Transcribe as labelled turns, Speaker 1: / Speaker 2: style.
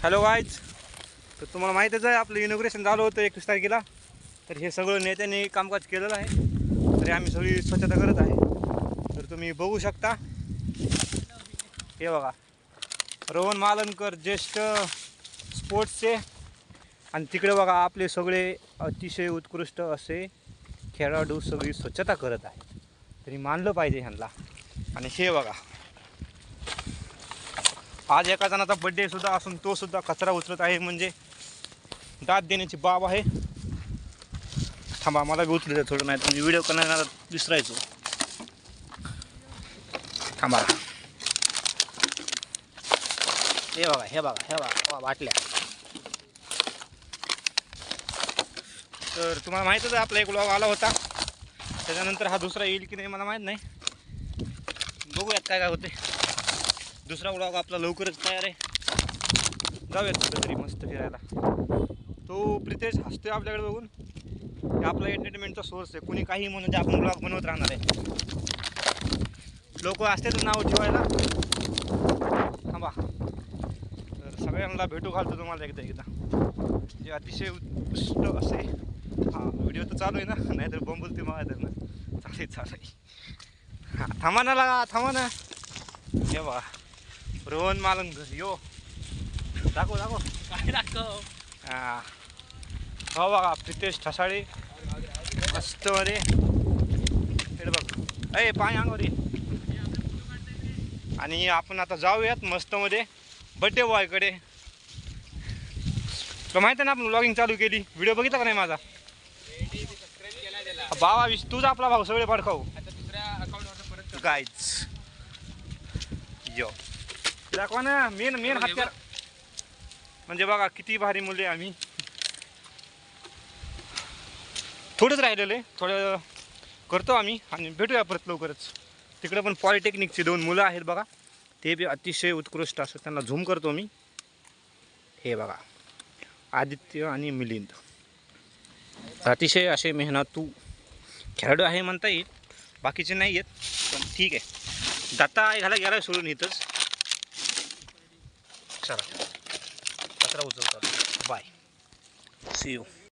Speaker 1: Hello guys, तर तुम्हाला माहीतच आहे आपलं इनॉग्रेशन झालं होतं 21 तारखेला. तर हे सगळं नेत्यांनी कामकाज केलेलं आहे. तरी आम्ही सगळी स्वच्छता करत आहे. तर तुम्ही बघू शकता, हे बघा रोहन मालनकर ज्येष्ठ स्पोर्ट्सचे, आणि तिकडे बघा आपले सगळे अतिशय उत्कृष्ट असे खेळाडू सगळी स्वच्छता करत आहे. तरी मानलं पाहिजे ह्यांना. आणि हे बघा आज एका जणाचा बड्डे सुद्धा असून तो सुद्धा कचरा उचलत आहे, म्हणजे दाद देण्याची बाब आहे. थांबा मला बी उचलू द्या थोडं, नाही तर मी व्हिडिओ करणारा विसरायचो. थांबा, हे बघा हे बघा हे बघा बाटल्या. तर तुम्हाला माहीतच आहे आपला एक व्लॉग आला होता, त्याच्यानंतर हा दुसरा येईल की नाही मला माहीत नाही. बघूयात काय काय होते. दुसरा व्लॉग आपला लवकरच तयार आहे. जाऊयात कुठेतरी मस्त फिरायला. तो प्रितेश हसतोय आपल्याकडे बघून. हे आपला एंटरटेनमेंटचा सोर्स आहे. कुणी काही म्हणून आपण ब्लॉग बनवत राहणार आहे. लोक असतेच नाव ठेवायला. थांबा, तर सगळ्यांना भेटू घालतो तुम्हाला एकदा जे अतिशय उत्कृष्ट असे. हां, व्हिडिओ तर चालू आहे ना, नाहीतर बोंबलते मागा तर ना. चालू आहे. हां, थांबा ना लागा, थांबा ना. हे बघा रोहन मालनकर, यो दाखव दाखव
Speaker 2: काय दाखव.
Speaker 1: हां, हो बघा प्रितेश ठसाळे मस्त मध्ये. हे बघ, अय पाय अंगावर ये. आणि आपण आता जाऊयात मस्त मध्ये बड्डे बॉयकडे. तुला माहिती आहे ना आपण व्लॉगिंग चालू केली. व्हिडिओ बघितला का नाही माझा? भावा तुझा आपला भाऊ सगळे पडखाऊ गाईज. यो दाखवा ना, मेन मेन हत्यार. म्हणजे बघा किती भारी मुले आम्ही. थोडंच राहिलेलं आहे, थोडं करतो आम्ही आणि भेटूया परत लवकरच. तिकडे पण पॉलिटेक्निकची 2 मुलं आहेत बघा, ते बी अतिशय उत्कृष्ट असं. त्यांना झूम करतो मी. हे बघा आदित्य आणि मिलिंद, अतिशय असे मेहनतू खेळाडू आहे म्हणता येईल. बाकीचे नाही आहेत पण ठीक आहे. दत्ता ह्याला गेला सोडून इथंच. चला कचरा उचलतात. Bye, see you.